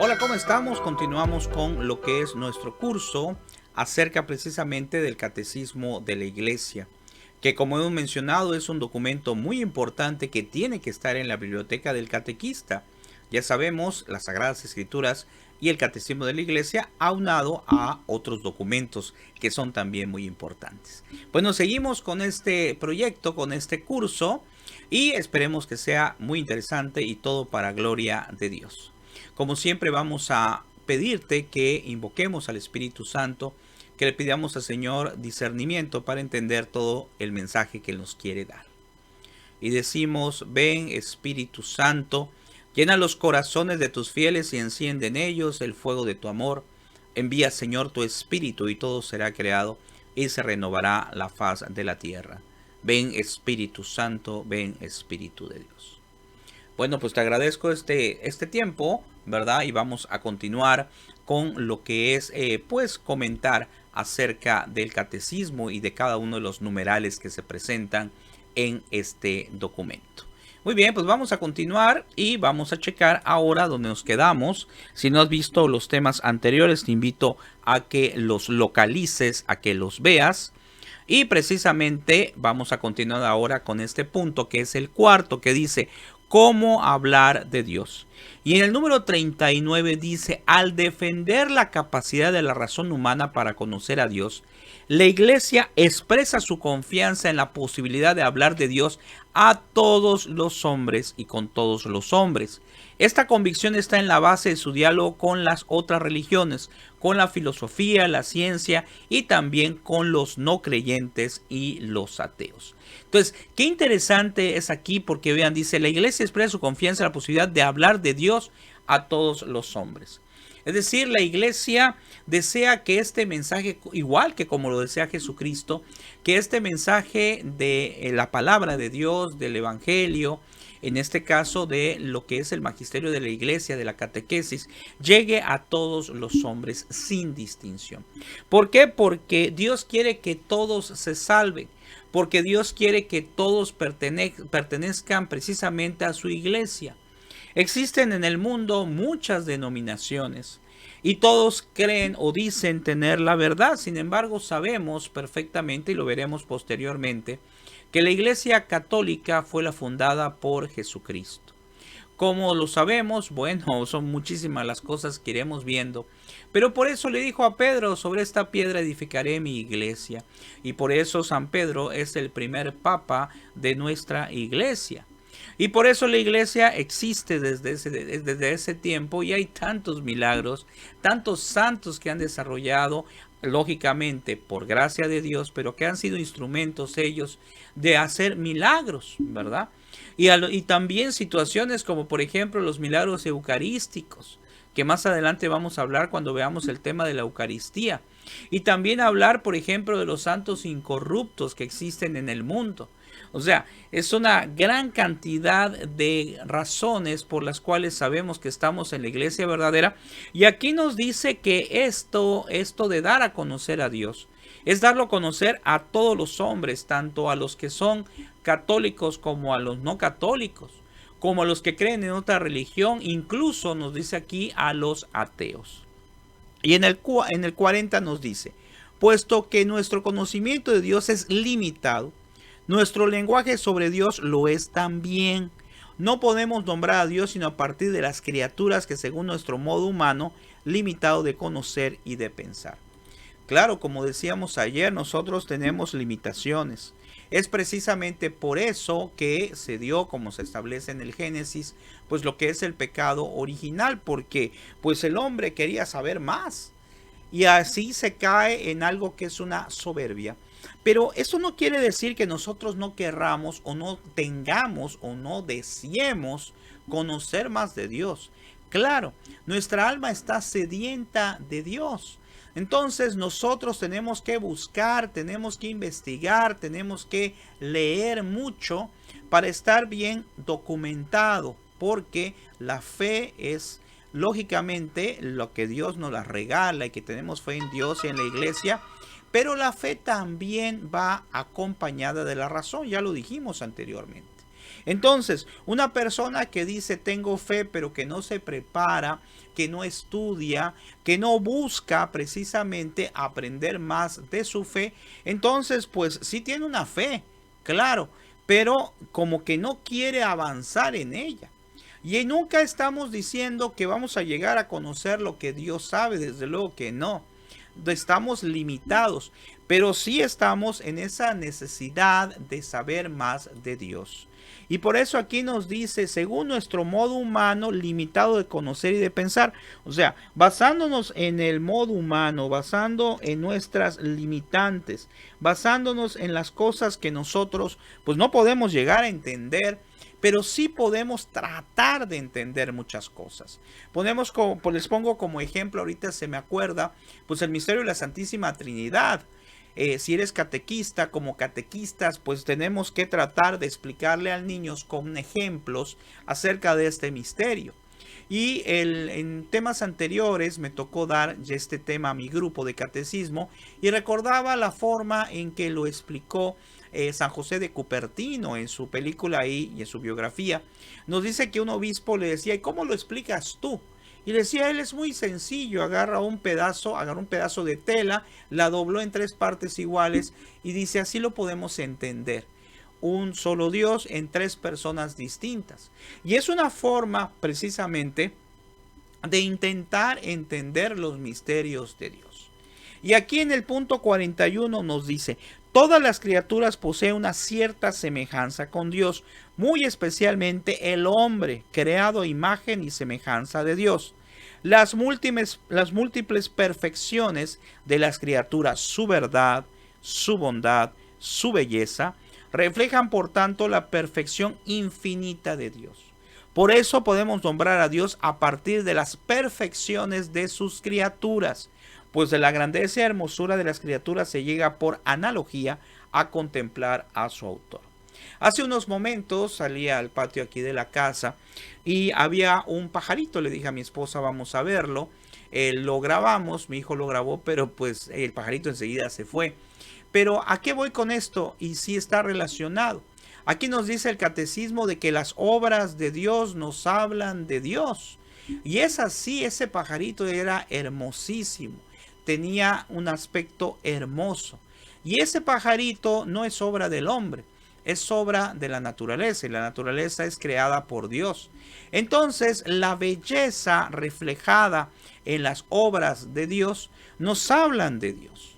Hola, ¿cómo estamos? Continuamos con lo que es nuestro curso acerca precisamente del Catecismo de la Iglesia, que como hemos mencionado es un documento muy importante que tiene que estar en la biblioteca del catequista. Ya sabemos, las Sagradas Escrituras y el Catecismo de la Iglesia aunado a otros documentos que son también muy importantes. Bueno, seguimos con este proyecto, con este curso, y esperemos que sea muy interesante y todo para gloria de Dios. Como siempre vamos a pedirte que invoquemos al Espíritu Santo, que le pidamos al Señor discernimiento para entender todo el mensaje que Él nos quiere dar. Y decimos, ven Espíritu Santo, llena los corazones de tus fieles y enciende en ellos el fuego de tu amor. Envía, Señor, tu Espíritu y todo será creado y se renovará la faz de la tierra. Ven Espíritu Santo, ven Espíritu de Dios. Bueno, pues te agradezco este tiempo, ¿verdad? Y vamos a continuar con lo que es, pues, comentar acerca del catecismo y de cada uno de los numerales que se presentan en este documento. Muy bien, pues vamos a continuar y vamos a checar ahora donde nos quedamos. Si no has visto los temas anteriores, te invito a que los localices, a que los veas. Y precisamente vamos a continuar ahora con este punto que es el cuarto, que dice cómo hablar de Dios. Y en el número 39 dice, al defender la capacidad de la razón humana para conocer a Dios, la Iglesia expresa su confianza en la posibilidad de hablar de Dios a todos los hombres y con todos los hombres. Esta convicción está en la base de su diálogo con las otras religiones, con la filosofía, la ciencia y también con los no creyentes y los ateos. Entonces, qué interesante es aquí porque vean, dice, la Iglesia expresa su confianza en la posibilidad de hablar de Dios a todos los hombres. Es decir, la Iglesia desea que este mensaje, igual que como lo desea Jesucristo, que este mensaje de la palabra de Dios, del Evangelio, en este caso de lo que es el magisterio de la Iglesia, de la catequesis, llegue a todos los hombres sin distinción. ¿Por qué? Porque Dios quiere que todos se salven, porque Dios quiere que todos pertenezcan precisamente a su Iglesia. Existen en el mundo muchas denominaciones y todos creen o dicen tener la verdad. Sin embargo, sabemos perfectamente, y lo veremos posteriormente, que la Iglesia Católica fue la fundada por Jesucristo. Como lo sabemos, bueno, son muchísimas las cosas que iremos viendo, pero por eso le dijo a Pedro, sobre esta piedra edificaré mi iglesia, y por eso San Pedro es el primer papa de nuestra iglesia. Y por eso la iglesia existe desde ese tiempo y hay tantos milagros, tantos santos que han desarrollado, lógicamente por gracia de Dios, pero que han sido instrumentos ellos de hacer milagros, ¿verdad? Y también situaciones como por ejemplo los milagros eucarísticos, que más adelante vamos a hablar cuando veamos el tema de la Eucaristía. Y también hablar, por ejemplo, de los santos incorruptos que existen en el mundo. O sea, es una gran cantidad de razones por las cuales sabemos que estamos en la iglesia verdadera. Y aquí nos dice que esto de dar a conocer a Dios, es darlo a conocer a todos los hombres, tanto a los que son católicos como a los no católicos, como a los que creen en otra religión, incluso nos dice aquí a los ateos. Y en el 40 nos dice, puesto que nuestro conocimiento de Dios es limitado, nuestro lenguaje sobre Dios lo es también. No podemos nombrar a Dios sino a partir de las criaturas que según nuestro modo humano limitado de conocer y de pensar. Claro, como decíamos ayer, nosotros tenemos limitaciones. Es precisamente por eso que se dio, como se establece en el Génesis, pues lo que es el pecado original, porque pues el hombre quería saber más. Y así se cae en algo que es una soberbia. Pero eso no quiere decir que nosotros no querramos o no tengamos o no deseemos conocer más de Dios. Claro, nuestra alma está sedienta de Dios. Entonces nosotros tenemos que buscar, tenemos que investigar, tenemos que leer mucho para estar bien documentado, porque la fe es lógicamente lo que Dios nos la regala y que tenemos fe en Dios y en la iglesia, pero la fe también va acompañada de la razón, ya lo dijimos anteriormente. Entonces, una persona que dice tengo fe, pero que no se prepara, que no estudia, que no busca precisamente aprender más de su fe, entonces pues sí tiene una fe, claro, pero como que no quiere avanzar en ella. Y nunca estamos diciendo que vamos a llegar a conocer lo que Dios sabe, desde luego que no. Estamos limitados, pero sí estamos en esa necesidad de saber más de Dios. Y por eso aquí nos dice, según nuestro modo humano limitado de conocer y de pensar. O sea, basándonos en el modo humano, basando en nuestras limitantes, basándonos en las cosas que nosotros pues no podemos llegar a entender, pero sí podemos tratar de entender muchas cosas. Les pongo como ejemplo, ahorita se me acuerda, pues el misterio de la Santísima Trinidad. Si eres catequista, como catequistas, pues tenemos que tratar de explicarle a los niños con ejemplos acerca de este misterio. Y en temas anteriores me tocó dar este tema a mi grupo de catecismo y recordaba la forma en que lo explicó San José de Cupertino en su película ahí y en su biografía. Nos dice que un obispo le decía, ¿y cómo lo explicas tú? Y le decía, él es muy sencillo, agarra un pedazo de tela, la dobló en 3 partes iguales y dice, así lo podemos entender. Un solo Dios en 3 personas distintas. Y es una forma precisamente de intentar entender los misterios de Dios. Y aquí en el punto 41 nos dice, todas las criaturas poseen una cierta semejanza con Dios, muy especialmente el hombre, creado a imagen y semejanza de Dios. Las múltiples perfecciones de las criaturas, su verdad, su bondad, su belleza, reflejan por tanto la perfección infinita de Dios. Por eso podemos nombrar a Dios a partir de las perfecciones de sus criaturas, pues de la grandeza y hermosura de las criaturas se llega por analogía a contemplar a su autor. Hace unos momentos salí al patio aquí de la casa y había un pajarito. Le dije a mi esposa, vamos a verlo. Lo grabamos, mi hijo lo grabó, pero pues el pajarito enseguida se fue. Pero ¿a qué voy con esto? Y sí está relacionado. Aquí nos dice el catecismo de que las obras de Dios nos hablan de Dios. Y es así, ese pajarito era hermosísimo. Tenía un aspecto hermoso. Y ese pajarito no es obra del hombre, es obra de la naturaleza. Y la naturaleza es creada por Dios. Entonces, la belleza reflejada en las obras de Dios nos hablan de Dios.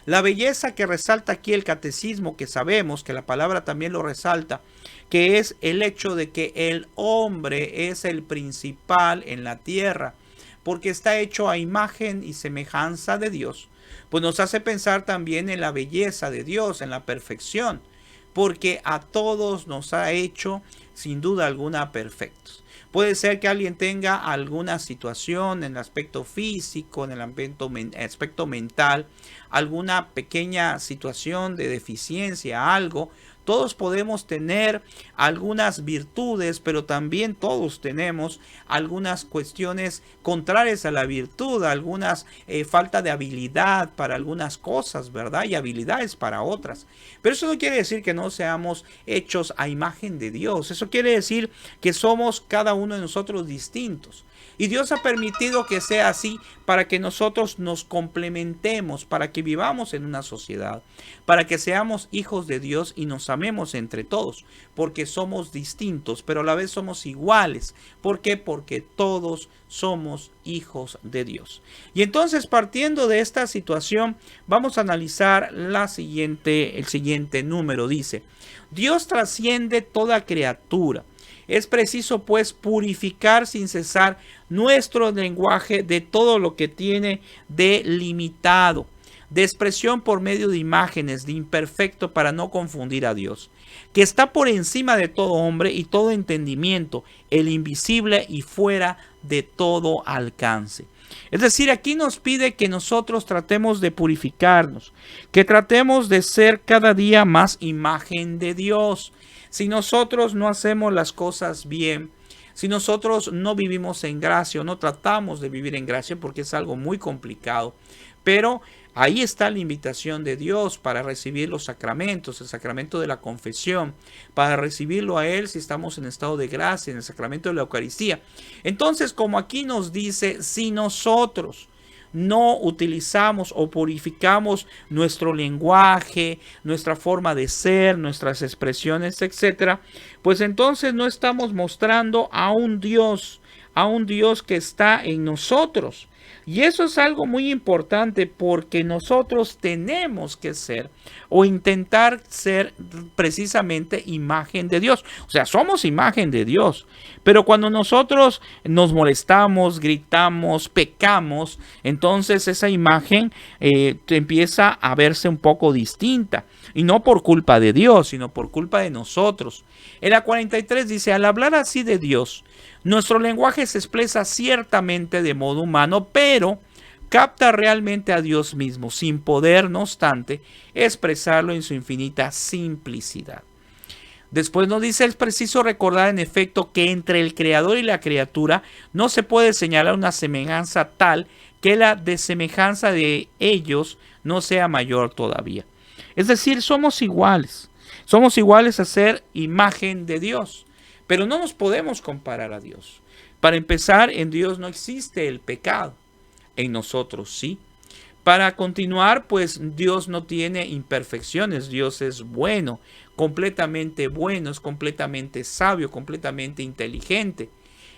La belleza que resalta aquí el catecismo, que sabemos que la palabra también lo resalta, que es el hecho de que el hombre es el principal en la tierra, porque está hecho a imagen y semejanza de Dios, pues nos hace pensar también en la belleza de Dios, en la perfección, porque a todos nos ha hecho sin duda alguna perfectos. Puede ser que alguien tenga alguna situación en el aspecto físico, en el aspecto mental, alguna pequeña situación de deficiencia, algo. Todos podemos tener algunas virtudes, pero también todos tenemos algunas cuestiones contrarias a la virtud, algunas falta de habilidad para algunas cosas, ¿verdad? Y habilidades para otras. Pero eso no quiere decir que no seamos hechos a imagen de Dios. Eso quiere decir que somos cada uno de nosotros distintos. Y Dios ha permitido que sea así para que nosotros nos complementemos, para que vivamos en una sociedad, para que seamos hijos de Dios y nos amemos entre todos, porque somos distintos, pero a la vez somos iguales. ¿Por qué? Porque todos somos hijos de Dios. Y entonces, partiendo de esta situación, vamos a analizar el siguiente número. Dice, Dios trasciende toda criatura. Es preciso, pues, purificar sin cesar nuestro lenguaje de todo lo que tiene de limitado, de expresión por medio de imágenes, de imperfecto, para no confundir a Dios, que está por encima de todo hombre y todo entendimiento, el invisible y fuera de todo alcance. Es decir, aquí nos pide que nosotros tratemos de purificarnos, que tratemos de ser cada día más imagen de Dios. Si nosotros no hacemos las cosas bien, Si nosotros no vivimos en gracia o no tratamos de vivir en gracia, porque es algo muy complicado, pero ahí está la invitación de Dios para recibir los sacramentos, el sacramento de la confesión, para recibirlo a Él si estamos en estado de gracia, en el sacramento de la Eucaristía. Entonces, como aquí nos dice, si nosotros no utilizamos o purificamos nuestro lenguaje, nuestra forma de ser, nuestras expresiones, etcétera, pues entonces no estamos mostrando a un Dios que está en nosotros. Y eso es algo muy importante porque nosotros tenemos que ser o intentar ser precisamente imagen de Dios. O sea, somos imagen de Dios. Pero cuando nosotros nos molestamos, gritamos, pecamos, entonces esa imagen empieza a verse un poco distinta. Y no por culpa de Dios, sino por culpa de nosotros. En la 43 dice, al hablar así de Dios, nuestro lenguaje se expresa ciertamente de modo humano, pero capta realmente a Dios mismo, sin poder, no obstante, expresarlo en su infinita simplicidad. Después nos dice, es preciso recordar en efecto que entre el creador y la criatura no se puede señalar una semejanza tal que la desemejanza de ellos no sea mayor todavía. Es decir, somos iguales a ser imagen de Dios, pero no nos podemos comparar a Dios. Para empezar, en Dios no existe el pecado, en nosotros sí. Para continuar, pues Dios no tiene imperfecciones, Dios es bueno, es completamente sabio, completamente inteligente.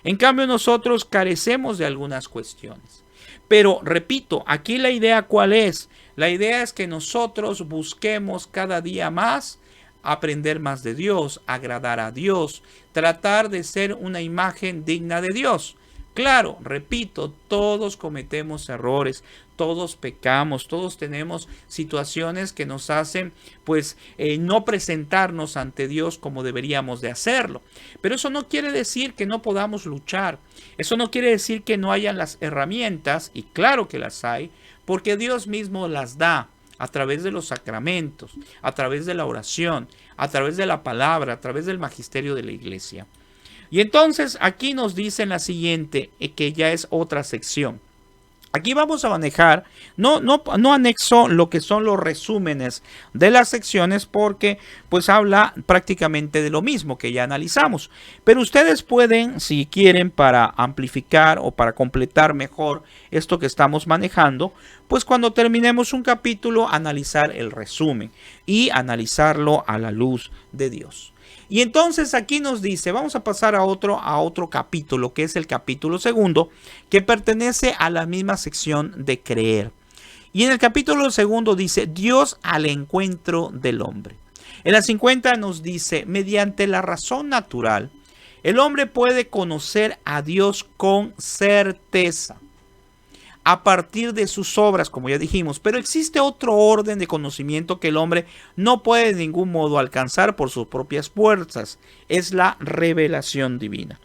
En cambio, nosotros carecemos de algunas cuestiones. Pero, repito, aquí la idea ¿cuál es? La idea es que nosotros busquemos cada día más aprender más de Dios, agradar a Dios, tratar de ser una imagen digna de Dios. Claro, repito, todos cometemos errores, todos pecamos, todos tenemos situaciones que nos hacen pues no presentarnos ante Dios como deberíamos de hacerlo. Pero eso no quiere decir que no podamos luchar, eso no quiere decir que no hayan las herramientas, y claro que las hay, porque Dios mismo las da a través de los sacramentos, a través de la oración, a través de la palabra, a través del magisterio de la iglesia. Y entonces aquí nos dice en la siguiente, que ya es otra sección. Aquí vamos a manejar, no anexo lo que son los resúmenes de las secciones porque pues habla prácticamente de lo mismo que ya analizamos. Pero ustedes pueden, si quieren, para amplificar o para completar mejor esto que estamos manejando, pues cuando terminemos un capítulo analizar el resumen y analizarlo a la luz de Dios. Y entonces aquí nos dice, vamos a pasar a otro capítulo, que es el capítulo segundo, que pertenece a la misma sección de creer. Y en el capítulo segundo dice, Dios al encuentro del hombre. En la 50 nos dice, mediante la razón natural, el hombre puede conocer a Dios con certeza, a partir de sus obras, como ya dijimos, pero existe otro orden de conocimiento que el hombre no puede de ningún modo alcanzar por sus propias fuerzas, es la revelación divina.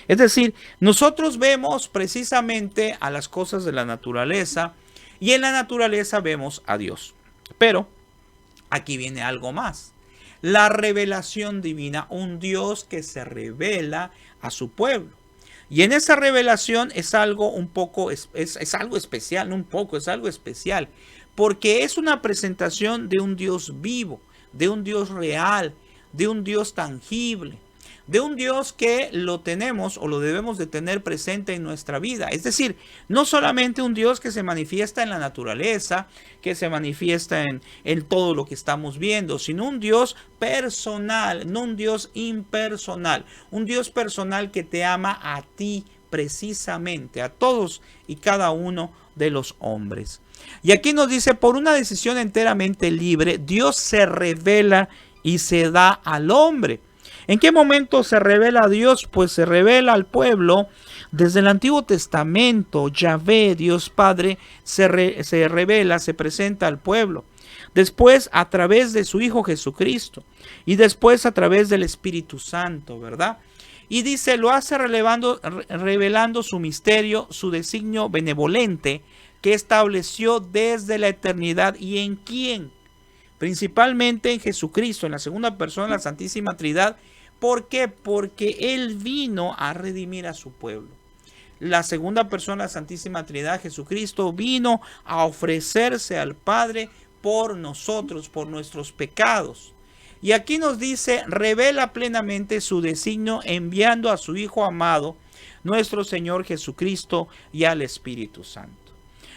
Es decir, nosotros vemos precisamente a las cosas de la naturaleza y en la naturaleza vemos a Dios. Pero aquí viene algo más. La revelación divina, un Dios que se revela a su pueblo. Y en esa revelación es algo un poco, es algo especial, no un poco, es algo especial. Porque es una presentación de un Dios vivo, de un Dios real, de un Dios tangible, de un Dios que lo tenemos o lo debemos de tener presente en nuestra vida. Es decir, no solamente un Dios que se manifiesta en la naturaleza, que se manifiesta en todo lo que estamos viendo, sino un Dios personal, no un Dios impersonal, un Dios personal que te ama a ti precisamente, a todos y cada uno de los hombres. Y aquí nos dice, por una decisión enteramente libre, Dios se revela y se da al hombre. ¿En qué momento se revela a Dios? Pues se revela al pueblo desde el Antiguo Testamento. Yahvé, Dios Padre, se revela, se presenta al pueblo. Después a través de su Hijo Jesucristo. Y después a través del Espíritu Santo, ¿verdad? Y dice, lo hace revelando su misterio, su designio benevolente que estableció desde la eternidad. ¿Y en quién? Principalmente en Jesucristo, en la segunda persona de la Santísima Trinidad, ¿Por qué? Porque Él vino a redimir a su pueblo. La segunda persona, la Santísima Trinidad, Jesucristo, vino a ofrecerse al Padre por nosotros, por nuestros pecados. Y aquí nos dice, revela plenamente su designio enviando a su Hijo amado, nuestro Señor Jesucristo, y al Espíritu Santo.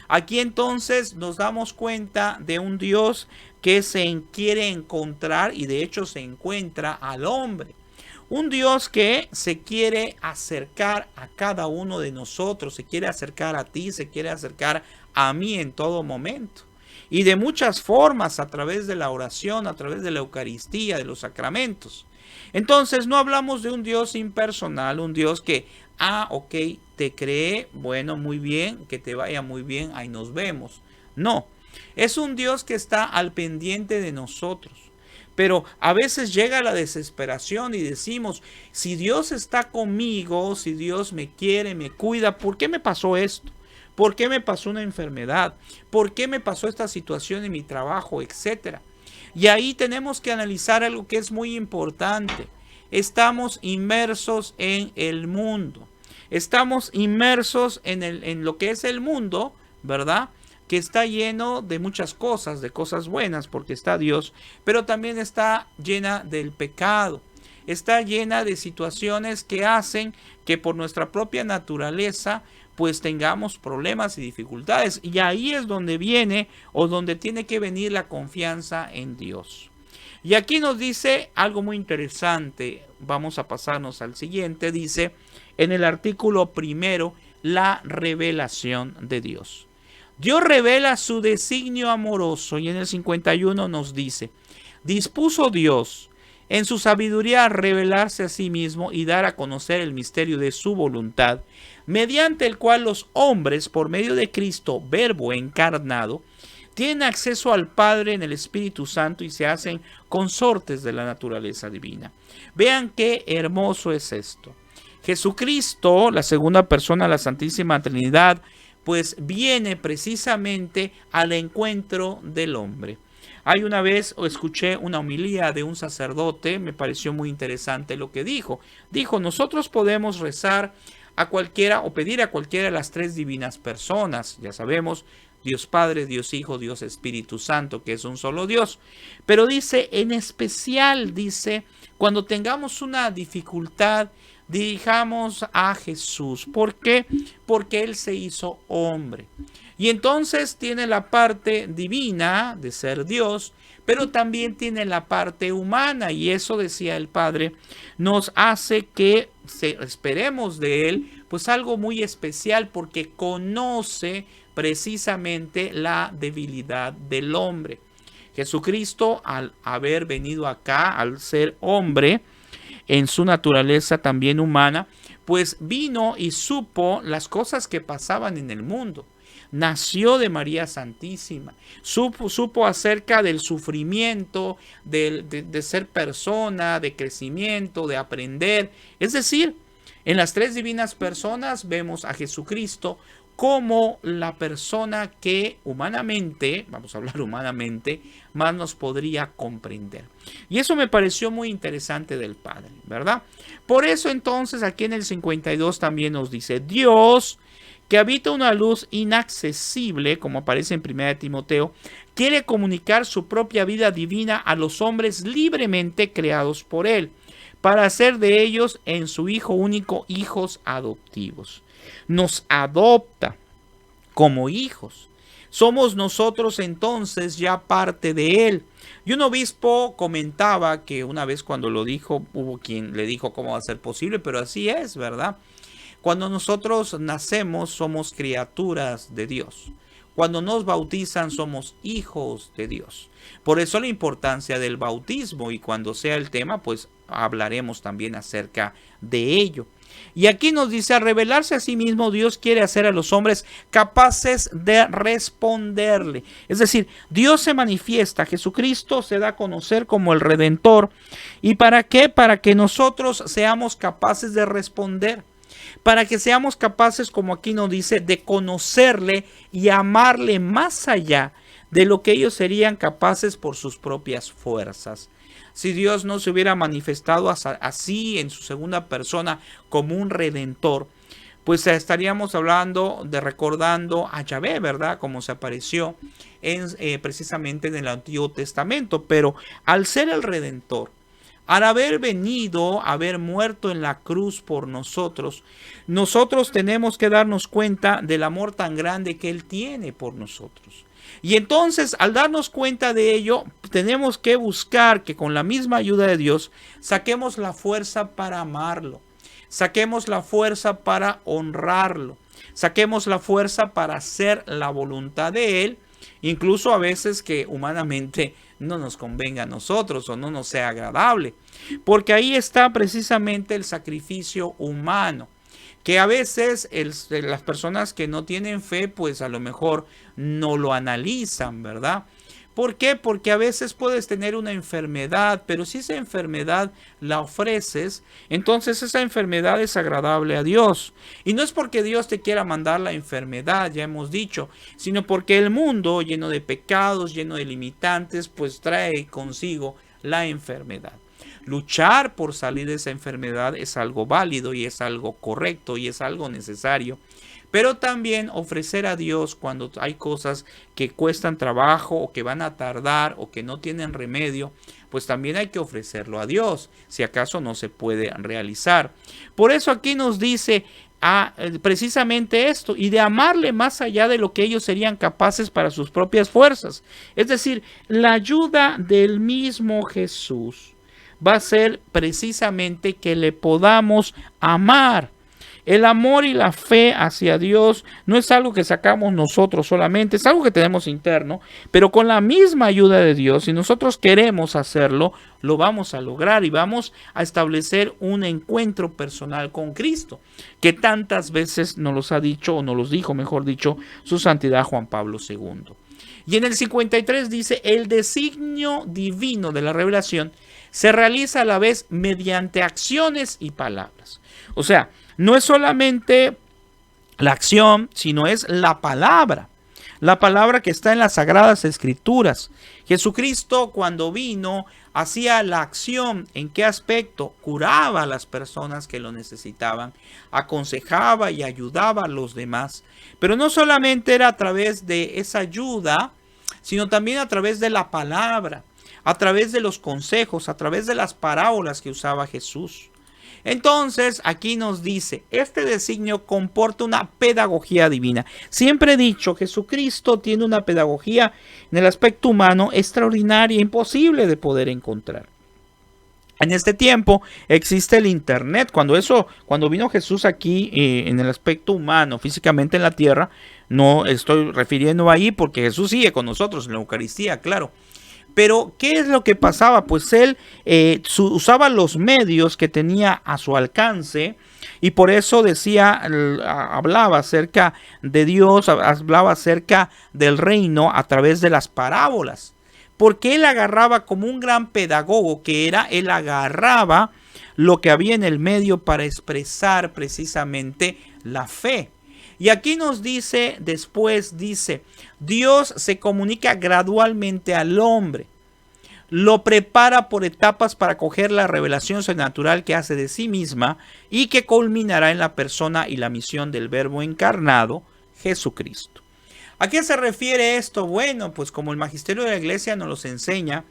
Aquí entonces nos damos cuenta de un Dios que se quiere encontrar, y de hecho se encuentra, al hombre. Un Dios que se quiere acercar a cada uno de nosotros, se quiere acercar a ti, se quiere acercar a mí en todo momento. Y de muchas formas, a través de la oración, a través de la Eucaristía, de los sacramentos. Entonces no hablamos de un Dios impersonal, un Dios que, ok, te cree, bueno, muy bien, que te vaya muy bien, ahí nos vemos. No, es un Dios que está al pendiente de nosotros. Pero a veces llega la desesperación y decimos, si Dios está conmigo, si Dios me quiere, me cuida, ¿por qué me pasó esto? ¿Por qué me pasó una enfermedad? ¿Por qué me pasó esta situación en mi trabajo, etcétera? Y ahí tenemos que analizar algo que es muy importante. Estamos inmersos en el mundo. Estamos inmersos en lo que es el mundo, ¿verdad? Que está lleno de muchas cosas, de cosas buenas, porque está Dios, pero también está llena del pecado. Está llena de situaciones que hacen que por nuestra propia naturaleza pues tengamos problemas y dificultades. Y ahí es donde viene o donde tiene que venir la confianza en Dios. Y aquí nos dice algo muy interesante. Vamos a pasarnos al siguiente. Dice en el artículo primero, la revelación de Dios. Dios revela su designio amoroso y en el 51 nos dice, dispuso Dios en su sabiduría a revelarse a sí mismo y dar a conocer el misterio de su voluntad, mediante el cual los hombres, por medio de Cristo, Verbo encarnado, tienen acceso al Padre en el Espíritu Santo y se hacen consortes de la naturaleza divina. Vean qué hermoso es esto. Jesucristo, la segunda persona de la Santísima Trinidad, pues viene precisamente al encuentro del hombre. Hay una vez escuché una homilía de un sacerdote, me pareció muy interesante lo que dijo. Dijo, nosotros podemos rezar a cualquiera o pedir a cualquiera de las tres divinas personas, ya sabemos, Dios Padre, Dios Hijo, Dios Espíritu Santo, que es un solo Dios. Pero dice, en especial, dice, cuando tengamos una dificultad, dirijamos a Jesús. ¿Por qué? Porque Él se hizo hombre. Y entonces tiene la parte divina de ser Dios, pero también tiene la parte humana. Y eso, decía el Padre, nos hace que esperemos de Él pues algo muy especial, porque conoce precisamente la debilidad del hombre. Jesucristo, al haber venido acá, al ser hombre, en su naturaleza también humana, pues vino y supo las cosas que pasaban en el mundo. Nació de María Santísima, supo acerca del sufrimiento, de ser persona, de crecimiento, de aprender. Es decir, en las tres divinas personas vemos a Jesucristo como la persona que humanamente, vamos a hablar humanamente, más nos podría comprender. Y eso me pareció muy interesante del Padre, ¿verdad? Por eso entonces aquí en el 52 también nos dice, Dios, que habita una luz inaccesible, como aparece en 1 Timoteo, quiere comunicar su propia vida divina a los hombres libremente creados por Él, para hacer de ellos en su Hijo único hijos adoptivos. Nos adopta como hijos. Somos nosotros entonces ya parte de Él. Y un obispo comentaba que una vez cuando lo dijo, hubo quien le dijo cómo va a ser posible, pero así es, ¿verdad? Cuando nosotros nacemos somos criaturas de Dios. Cuando nos bautizan somos hijos de Dios. Por eso la importancia del bautismo, y cuando sea el tema pues hablaremos también acerca de ello. Y aquí nos dice, a revelarse a sí mismo, Dios quiere hacer a los hombres capaces de responderle. Es decir, Dios se manifiesta, Jesucristo se da a conocer como el Redentor. ¿Y para qué? Para que nosotros seamos capaces de responder. Para que seamos capaces, como aquí nos dice, de conocerle y amarle más allá de lo que ellos serían capaces por sus propias fuerzas. si Dios no se hubiera manifestado así en su segunda persona como un redentor, pues estaríamos hablando de recordando a Yahvé, ¿verdad? Como se apareció precisamente en el Antiguo Testamento. Pero al ser el Redentor, al haber venido, haber muerto en la cruz por nosotros, nosotros tenemos que darnos cuenta del amor tan grande que Él tiene por nosotros. Y entonces, al darnos cuenta de ello, tenemos que buscar que con la misma ayuda de Dios saquemos la fuerza para amarlo. Saquemos la fuerza para honrarlo. Saquemos la fuerza para hacer la voluntad de Él, incluso a veces que humanamente no nos convenga a nosotros o no nos sea agradable. Porque ahí está precisamente el sacrificio humano, que a veces las personas que no tienen fe, pues a lo mejor no lo analizan, ¿verdad? ¿Por qué? Porque a veces puedes tener una enfermedad, pero si esa enfermedad la ofreces, entonces esa enfermedad es agradable a Dios. Y no es porque Dios te quiera mandar la enfermedad, ya hemos dicho, sino porque el mundo lleno de pecados, lleno de limitantes, pues trae consigo la enfermedad. Luchar por salir de esa enfermedad es algo válido y es algo correcto y es algo necesario. Pero también ofrecer a Dios cuando hay cosas que cuestan trabajo o que van a tardar o que no tienen remedio, pues también hay que ofrecerlo a Dios, si acaso no se puede realizar. Por eso aquí nos dice precisamente esto, y de amarle más allá de lo que ellos serían capaces para sus propias fuerzas. Es decir, la ayuda del mismo Jesús va a ser precisamente que le podamos amar. El amor y la fe hacia Dios no es algo que sacamos nosotros solamente, es algo que tenemos interno, pero con la misma ayuda de Dios, si nosotros queremos hacerlo, lo vamos a lograr y vamos a establecer un encuentro personal con Cristo, que tantas veces nos los ha dicho, o nos los dijo, mejor dicho, su santidad Juan Pablo II. Y en el 53 dice, el designio divino de la revelación se realiza a la vez mediante acciones y palabras. O sea, no es solamente la acción, sino es la palabra que está en las Sagradas Escrituras. Jesucristo, cuando vino, hacía la acción. ¿En qué aspecto? Curaba a las personas que lo necesitaban, aconsejaba y ayudaba a los demás. Pero no solamente era a través de esa ayuda, sino también a través de la palabra, a través de los consejos, a través de las parábolas que usaba Jesús. Entonces, aquí nos dice, este designio comporta una pedagogía divina. Siempre he dicho, Jesucristo tiene una pedagogía en el aspecto humano extraordinaria, imposible de poder encontrar. En este tiempo existe el internet. Cuando vino Jesús aquí en el aspecto humano, físicamente en la tierra, no estoy refiriendo ahí porque Jesús sigue con nosotros en la Eucaristía, claro. Pero, ¿qué es lo que pasaba? Pues él usaba los medios que tenía a su alcance y por eso hablaba acerca de Dios, hablaba acerca del reino a través de las parábolas. Porque él agarraba como un gran pedagogo que era, él agarraba lo que había en el medio para expresar precisamente la fe. Y aquí nos dice, Dios se comunica gradualmente al hombre. Lo prepara por etapas para coger la revelación sobrenatural que hace de sí misma y que culminará en la persona y la misión del Verbo encarnado, Jesucristo. ¿A qué se refiere esto? Bueno, pues como el magisterio de la Iglesia nos los enseña,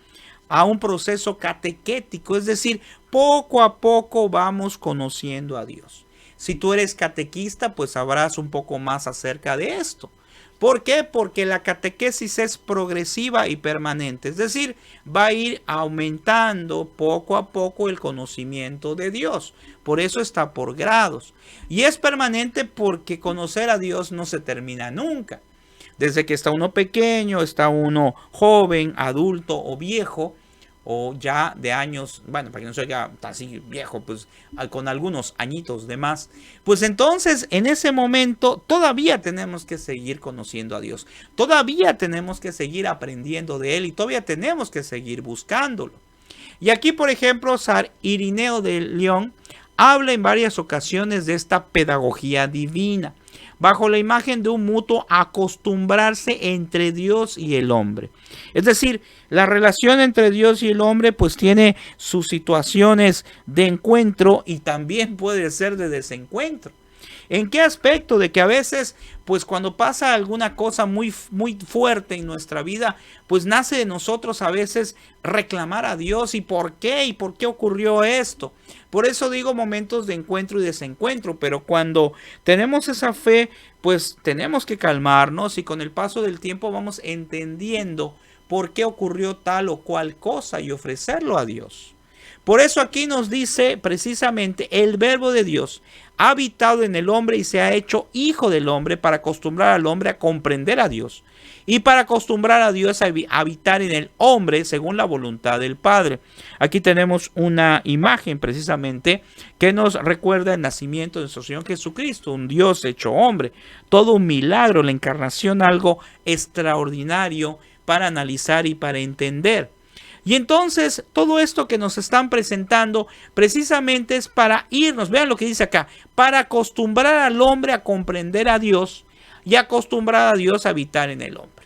a un proceso catequético, es decir, poco a poco vamos conociendo a Dios. Si tú eres catequista, pues sabrás un poco más acerca de esto. ¿Por qué? Porque la catequesis es progresiva y permanente, es decir, va a ir aumentando poco a poco el conocimiento de Dios. Por eso está por grados. Y es permanente porque conocer a Dios no se termina nunca. Desde que está uno pequeño, está uno joven, adulto o viejo, o ya de años, bueno, para que no se oiga así viejo, pues con algunos añitos de más, pues entonces en ese momento todavía tenemos que seguir conociendo a Dios, todavía tenemos que seguir aprendiendo de Él y todavía tenemos que seguir buscándolo. Y aquí, por ejemplo, San Irineo de León habla en varias ocasiones de esta pedagogía divina, bajo la imagen de un mutuo acostumbrarse entre Dios y el hombre. Es decir, la relación entre Dios y el hombre pues tiene sus situaciones de encuentro y también puede ser de desencuentro. ¿En qué aspecto? De que a veces, pues cuando pasa alguna cosa muy fuerte en nuestra vida, pues nace de nosotros a veces reclamar a Dios y por qué ocurrió esto. Por eso digo momentos de encuentro y desencuentro, pero cuando tenemos esa fe, pues tenemos que calmarnos y con el paso del tiempo vamos entendiendo por qué ocurrió tal o cual cosa y ofrecerlo a Dios. Por eso aquí nos dice precisamente el verbo de Dios ha habitado en el hombre y se ha hecho hijo del hombre para acostumbrar al hombre a comprender a Dios y para acostumbrar a Dios a habitar en el hombre según la voluntad del Padre. Aquí tenemos una imagen precisamente que nos recuerda el nacimiento de nuestro Señor Jesucristo, un Dios hecho hombre, todo un milagro, la encarnación, algo extraordinario para analizar y para entender. Y entonces todo esto que nos están presentando precisamente es para irnos, vean lo que dice acá, para acostumbrar al hombre a comprender a Dios y acostumbrar a Dios a habitar en el hombre.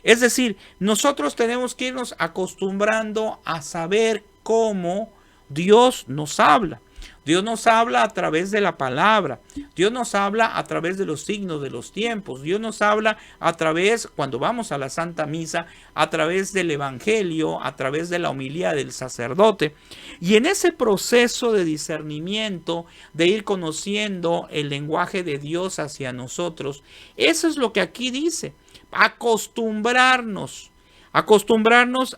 Es decir, nosotros tenemos que irnos acostumbrando a saber cómo Dios nos habla. Dios nos habla a través de la palabra. Dios nos habla a través de los signos de los tiempos. Dios nos habla a través, cuando vamos a la Santa Misa, a través del Evangelio, a través de la homilía del sacerdote. Y en ese proceso de discernimiento, de ir conociendo el lenguaje de Dios hacia nosotros, eso es lo que aquí dice. Acostumbrarnos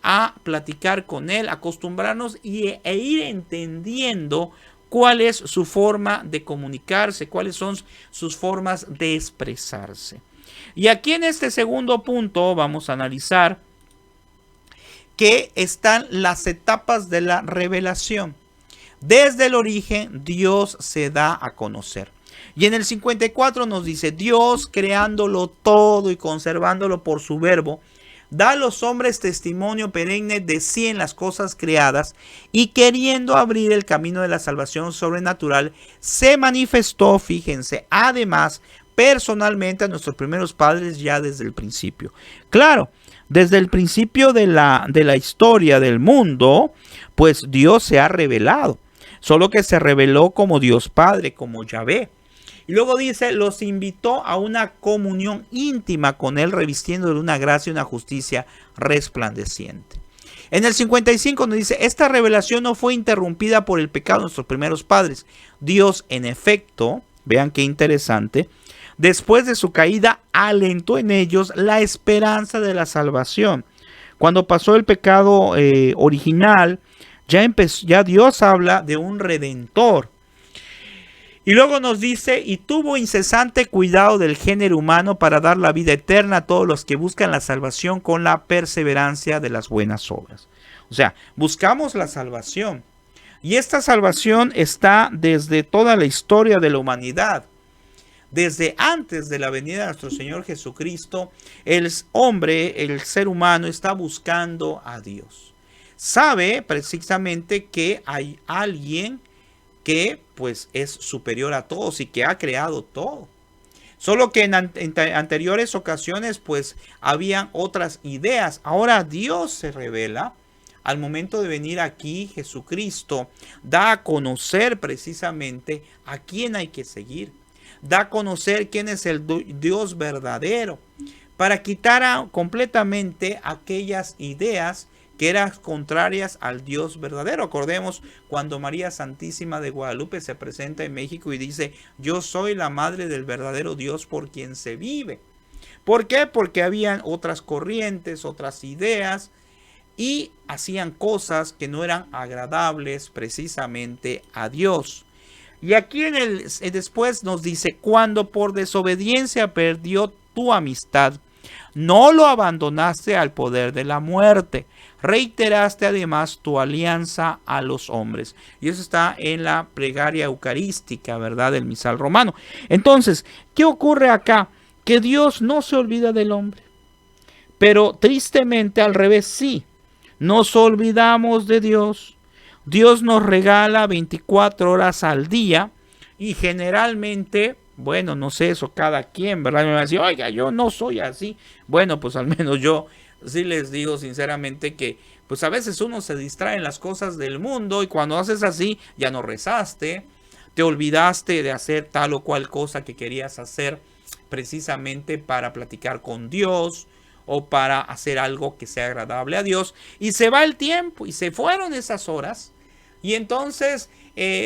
a platicar con Él, acostumbrarnos e ir entendiendo cuál es su forma de comunicarse, cuáles son sus formas de expresarse. Y aquí en este segundo punto vamos a analizar que están las etapas de la revelación. Desde el origen, Dios se da a conocer. Y en el 54 nos dice, Dios creándolo todo y conservándolo por su verbo, da a los hombres testimonio perenne de sí en las cosas creadas y queriendo abrir el camino de la salvación sobrenatural, se manifestó, fíjense, además personalmente a nuestros primeros padres ya desde el principio. Claro, desde el principio de la historia del mundo, pues Dios se ha revelado, solo que se reveló como Dios Padre, como Yahvé. Y luego dice, los invitó a una comunión íntima con Él, revistiendo de una gracia y una justicia resplandeciente. En el 55 nos dice, esta revelación no fue interrumpida por el pecado de nuestros primeros padres. Dios, en efecto, vean qué interesante, después de su caída, alentó en ellos la esperanza de la salvación. Cuando pasó el pecado original, ya Dios habla de un redentor. Y luego nos dice, y tuvo incesante cuidado del género humano para dar la vida eterna a todos los que buscan la salvación con la perseverancia de las buenas obras. O sea, buscamos la salvación. Y esta salvación está desde toda la historia de la humanidad. Desde antes de la venida de nuestro Señor Jesucristo, el hombre, el ser humano, está buscando a Dios. Sabe precisamente que hay alguien que pues es superior a todos y que ha creado todo. Solo que en anteriores ocasiones pues habían otras ideas. Ahora Dios se revela. Al momento de venir aquí, Jesucristo da a conocer precisamente a quién hay que seguir. Da a conocer quién es el Dios verdadero. Para quitar completamente aquellas ideas que eran contrarias al Dios verdadero. Acordemos cuando María Santísima de Guadalupe se presenta en México y dice, yo soy la madre del verdadero Dios por quien se vive. ¿Por qué? Porque habían otras corrientes, otras ideas y hacían cosas que no eran agradables precisamente a Dios. Y aquí después nos dice, cuando por desobediencia perdió tu amistad, no lo abandonaste al poder de la muerte. Reiteraste además tu alianza a los hombres. Y eso está en la plegaria eucarística, ¿verdad? Del misal romano. Entonces, ¿qué ocurre acá? Que Dios no se olvida del hombre. Pero tristemente al revés sí. Nos olvidamos de Dios. Dios nos regala 24 horas al día y generalmente, bueno, no sé, eso cada quien, ¿verdad? Me va a decir, oiga, yo no soy así. Bueno, pues al menos yo sí les digo sinceramente que pues a veces uno se distrae en las cosas del mundo y cuando haces así ya no rezaste, te olvidaste de hacer tal o cual cosa que querías hacer precisamente para platicar con Dios o para hacer algo que sea agradable a Dios, y se va el tiempo y se fueron esas horas. Y entonces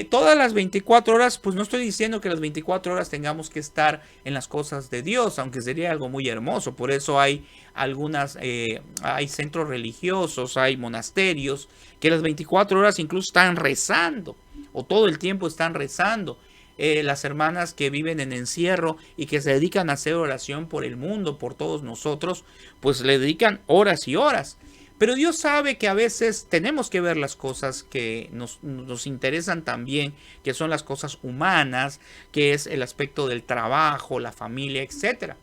todas las 24 horas, pues no estoy diciendo que las 24 horas tengamos que estar en las cosas de Dios, aunque sería algo muy hermoso. Por eso hay hay centros religiosos, hay monasterios que las 24 horas incluso están rezando o todo el tiempo están rezando. Las hermanas que viven en encierro y que se dedican a hacer oración por el mundo, por todos nosotros, pues le dedican horas y horas. Pero Dios sabe que a veces tenemos que ver las cosas que nos interesan también, que son las cosas humanas, que es el aspecto del trabajo, la familia, etcétera.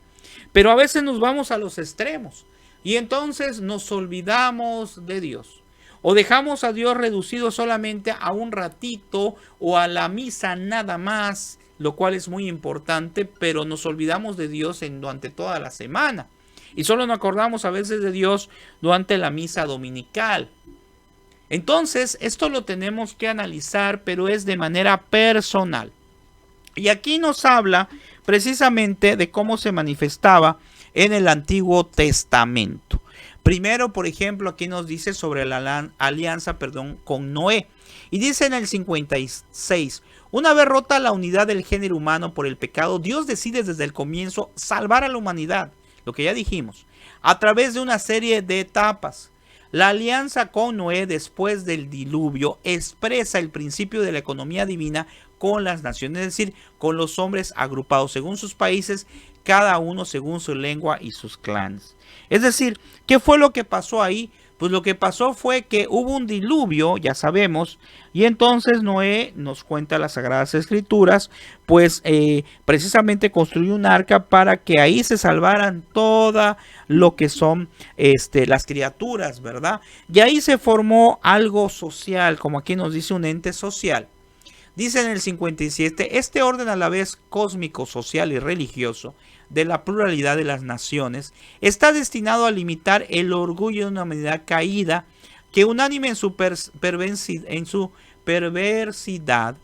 Pero a veces nos vamos a los extremos y entonces nos olvidamos de Dios. O dejamos a Dios reducido solamente a un ratito o a la misa nada más, lo cual es muy importante, pero nos olvidamos de Dios durante toda la semana. Y solo nos acordamos a veces de Dios durante la misa dominical. Entonces, esto lo tenemos que analizar, pero es de manera personal. Y aquí nos habla precisamente de cómo se manifestaba en el Antiguo Testamento. Primero, por ejemplo, aquí nos dice sobre la alianza, con Noé. Y dice en el 56, una vez rota la unidad del género humano por el pecado, Dios decide desde el comienzo salvar a la humanidad, lo que ya dijimos, a través de una serie de etapas. La alianza con Noé después del diluvio expresa el principio de la economía divina con las naciones, es decir, con los hombres agrupados según sus países, cada uno según su lengua y sus clanes. Es decir, ¿qué fue lo que pasó ahí? Pues lo que pasó fue que hubo un diluvio, ya sabemos, y entonces Noé, nos cuenta las Sagradas Escrituras, pues precisamente construyó un arca para que ahí se salvaran toda lo que son las criaturas, ¿verdad? Y ahí se formó algo social, como aquí nos dice un ente social. Dice en el 57, este orden a la vez cósmico, social y religioso de la pluralidad de las naciones está destinado a limitar el orgullo de una humanidad caída que unánime en su perversidad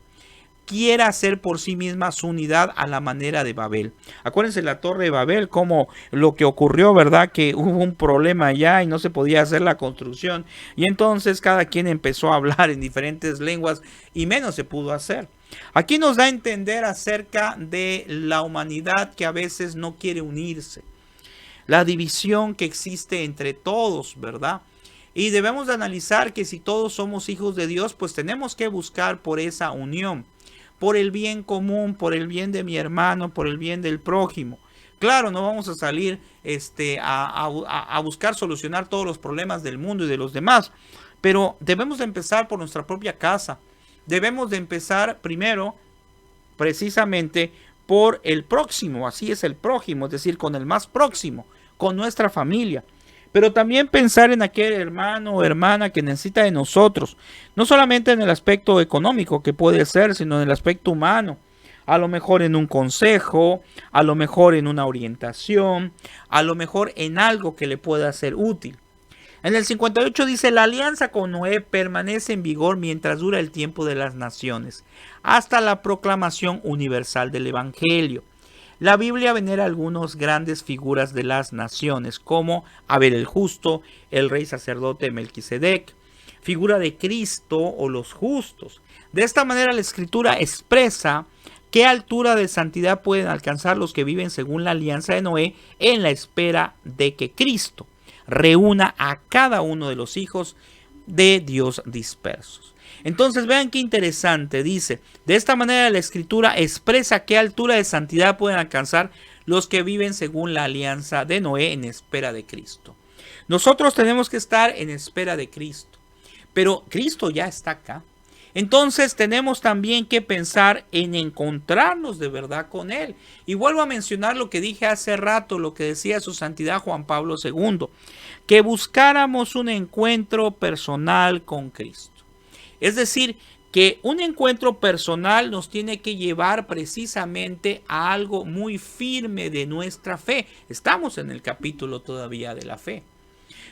quiera hacer por sí misma su unidad a la manera de Babel. Acuérdense la Torre de Babel, como lo que ocurrió, ¿verdad? Que hubo un problema allá y no se podía hacer la construcción. Y entonces cada quien empezó a hablar en diferentes lenguas y menos se pudo hacer. Aquí nos da a entender acerca de la humanidad que a veces no quiere unirse. La división que existe entre todos, ¿verdad? Y debemos de analizar que si todos somos hijos de Dios, pues tenemos que buscar por esa unión, por el bien común, por el bien de mi hermano, por el bien del prójimo. Claro, no vamos a salir a buscar solucionar todos los problemas del mundo y de los demás, pero debemos de empezar por nuestra propia casa. Debemos de empezar primero, precisamente, por el próximo, así es el prójimo, es decir, con el más próximo, con nuestra familia. Pero también pensar en aquel hermano o hermana que necesita de nosotros, no solamente en el aspecto económico que puede ser, sino en el aspecto humano. A lo mejor en un consejo, a lo mejor en una orientación, a lo mejor en algo que le pueda ser útil. En el 58 dice, la alianza con Noé permanece en vigor mientras dura el tiempo de las naciones, hasta la proclamación universal del Evangelio. La Biblia venera algunas grandes figuras de las naciones, como Abel el justo, el rey sacerdote Melquisedec, figura de Cristo o los justos. De esta manera la Escritura expresa qué altura de santidad pueden alcanzar los que viven según la alianza de Noé en la espera de que Cristo reúna a cada uno de los hijos de Dios dispersos. Entonces vean qué interesante, dice, de esta manera la Escritura expresa qué altura de santidad pueden alcanzar los que viven según la alianza de Noé en espera de Cristo. Nosotros tenemos que estar en espera de Cristo, pero Cristo ya está acá. Entonces tenemos también que pensar en encontrarnos de verdad con Él. Y vuelvo a mencionar lo que dije hace rato, lo que decía su santidad Juan Pablo II, que buscáramos un encuentro personal con Cristo. Es decir, que un encuentro personal nos tiene que llevar precisamente a algo muy firme de nuestra fe. Estamos en el capítulo todavía de la fe.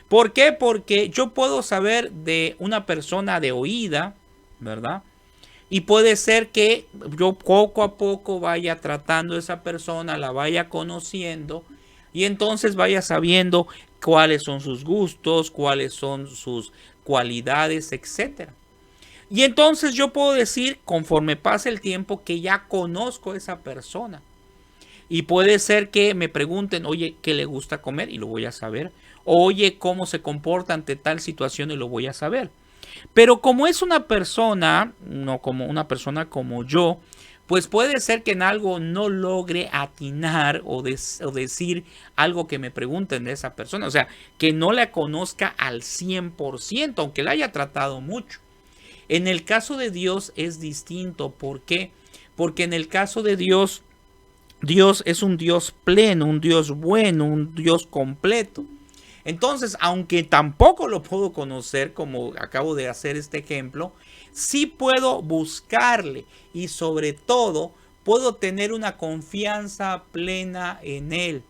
¿Por qué? Porque yo puedo saber de una persona de oída, ¿verdad? Y puede ser que yo poco a poco vaya tratando a esa persona, la vaya conociendo y entonces vaya sabiendo cuáles son sus gustos, cuáles son sus cualidades, etcétera. Y entonces yo puedo decir, conforme pase el tiempo, que ya conozco a esa persona. Y puede ser que me pregunten, oye, ¿qué le gusta comer? Y lo voy a saber. Oye, ¿cómo se comporta ante tal situación? Y lo voy a saber. Pero como es una persona, no como una persona como yo, pues puede ser que en algo no logre atinar o decir algo que me pregunten de esa persona. O sea, que no la conozca al 100%, aunque la haya tratado mucho. En el caso de Dios es distinto. ¿Por qué? Porque en el caso de Dios, Dios es un Dios pleno, un Dios bueno, un Dios completo. Entonces, aunque tampoco lo puedo conocer, como acabo de hacer este ejemplo, sí puedo buscarle y sobre todo puedo tener una confianza plena en él.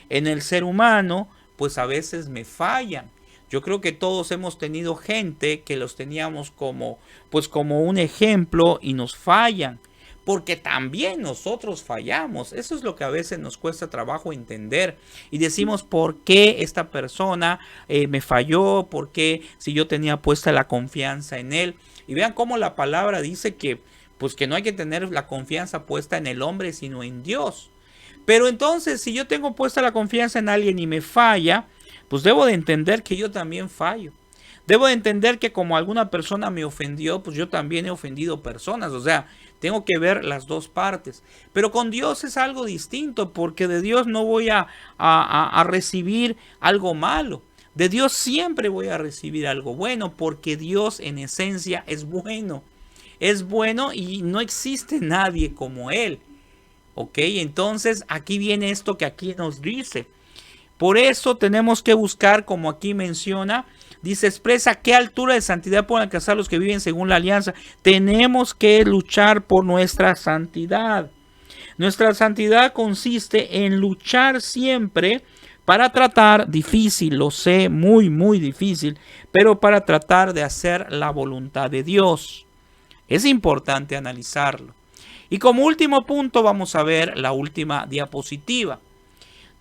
En el ser humano, pues a veces me fallan. Yo creo que todos hemos tenido gente que los teníamos como, pues como un ejemplo y nos fallan. Porque también nosotros fallamos. Eso es lo que a veces nos cuesta trabajo entender. Y decimos, ¿por qué esta persona me falló? ¿Por qué si yo tenía puesta la confianza en él? Y vean cómo la palabra dice que, pues que no hay que tener la confianza puesta en el hombre, sino en Dios. Pero entonces, si yo tengo puesta la confianza en alguien y me falla, pues debo de entender que yo también fallo. Debo de entender que como alguna persona me ofendió, pues yo también he ofendido personas. O sea, tengo que ver las dos partes. Pero con Dios es algo distinto, porque de Dios no voy a recibir algo malo. De Dios siempre voy a recibir algo bueno, porque Dios en esencia es bueno. Es bueno y no existe nadie como Él. ¿Ok? Entonces aquí viene esto que aquí nos dice. Por eso tenemos que buscar, como aquí menciona, dice, expresa qué altura de santidad pueden alcanzar los que viven según la alianza. Tenemos que luchar por nuestra santidad. Nuestra santidad consiste en luchar siempre para tratar, difícil, lo sé, muy, muy difícil, pero para tratar de hacer la voluntad de Dios. Es importante analizarlo. Y como último punto vamos a ver la última diapositiva.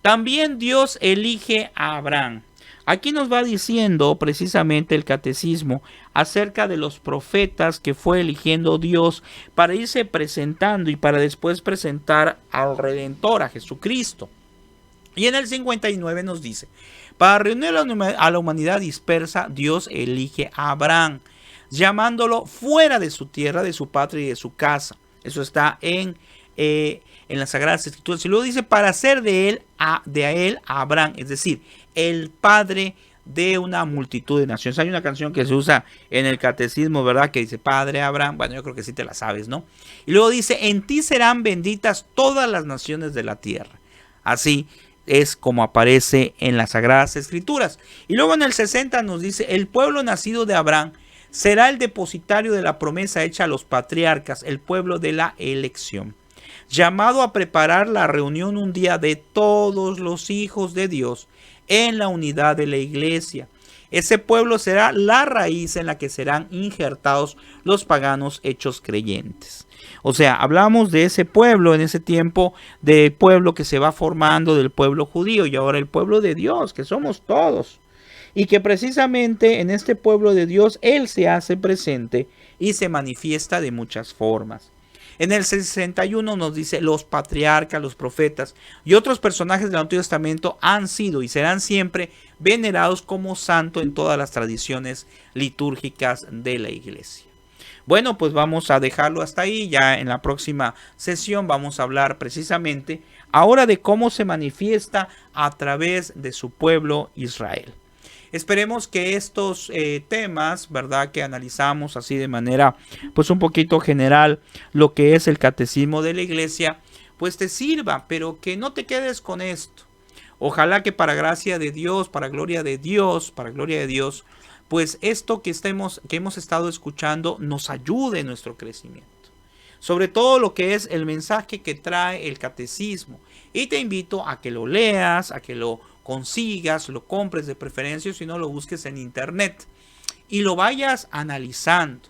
También Dios elige a Abraham. Aquí nos va diciendo precisamente el catecismo acerca de los profetas que fue eligiendo Dios para irse presentando y para después presentar al Redentor, a Jesucristo. Y en el 59 nos dice, para reunir a la humanidad dispersa, Dios elige a Abraham, llamándolo fuera de su tierra, de su patria y de su casa. Eso está en las Sagradas Escrituras. Y luego dice, para hacer de él a Abraham, es decir, el padre de una multitud de naciones. Hay una canción que se usa en el catecismo, ¿verdad? Que dice, Padre Abraham. Bueno, yo creo que sí te la sabes, ¿no? Y luego dice, en ti serán benditas todas las naciones de la tierra. Así es como aparece en las Sagradas Escrituras. Y luego en el 60 nos dice, el pueblo nacido de Abraham será el depositario de la promesa hecha a los patriarcas, el pueblo de la elección, llamado a preparar la reunión un día de todos los hijos de Dios en la unidad de la iglesia. Ese pueblo será la raíz en la que serán injertados los paganos hechos creyentes. O sea, hablamos de ese pueblo en ese tiempo, del pueblo que se va formando, del pueblo judío, y ahora el pueblo de Dios, que somos todos. Y que precisamente en este pueblo de Dios Él se hace presente y se manifiesta de muchas formas. En el 61 nos dice, los patriarcas, los profetas y otros personajes del Antiguo Testamento han sido y serán siempre venerados como santo en todas las tradiciones litúrgicas de la iglesia. Bueno, pues vamos a dejarlo hasta ahí. Ya en la próxima sesión vamos a hablar precisamente ahora de cómo se manifiesta a través de su pueblo Israel. Esperemos que estos temas, ¿verdad?, que analizamos así de manera pues un poquito general lo que es el catecismo de la iglesia, pues te sirva, pero que no te quedes con esto. Ojalá que para gracia de Dios, para gloria de Dios, pues esto que hemos estado escuchando nos ayude en nuestro crecimiento. Sobre todo lo que es el mensaje que trae el catecismo. Y te invito a que lo leas, a que lo consigas, lo compres de preferencia, si no lo busques en internet y lo vayas analizando.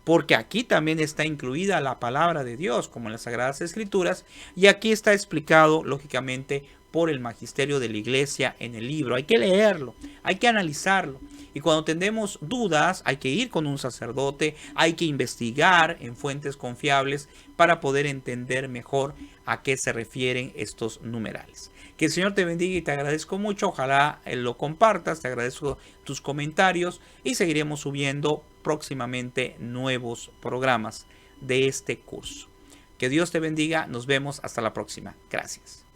Porque aquí también está incluida la palabra de Dios, como en las Sagradas Escrituras, y aquí está explicado, lógicamente, por el magisterio de la iglesia en el libro. Hay que leerlo, hay que analizarlo. Y cuando tenemos dudas, hay que ir con un sacerdote, hay que investigar en fuentes confiables para poder entender mejor a qué se refieren estos numerales. Que el Señor te bendiga y te agradezco mucho. Ojalá lo compartas, te agradezco tus comentarios y seguiremos subiendo próximamente nuevos programas de este curso. Que Dios te bendiga, nos vemos hasta la próxima. Gracias.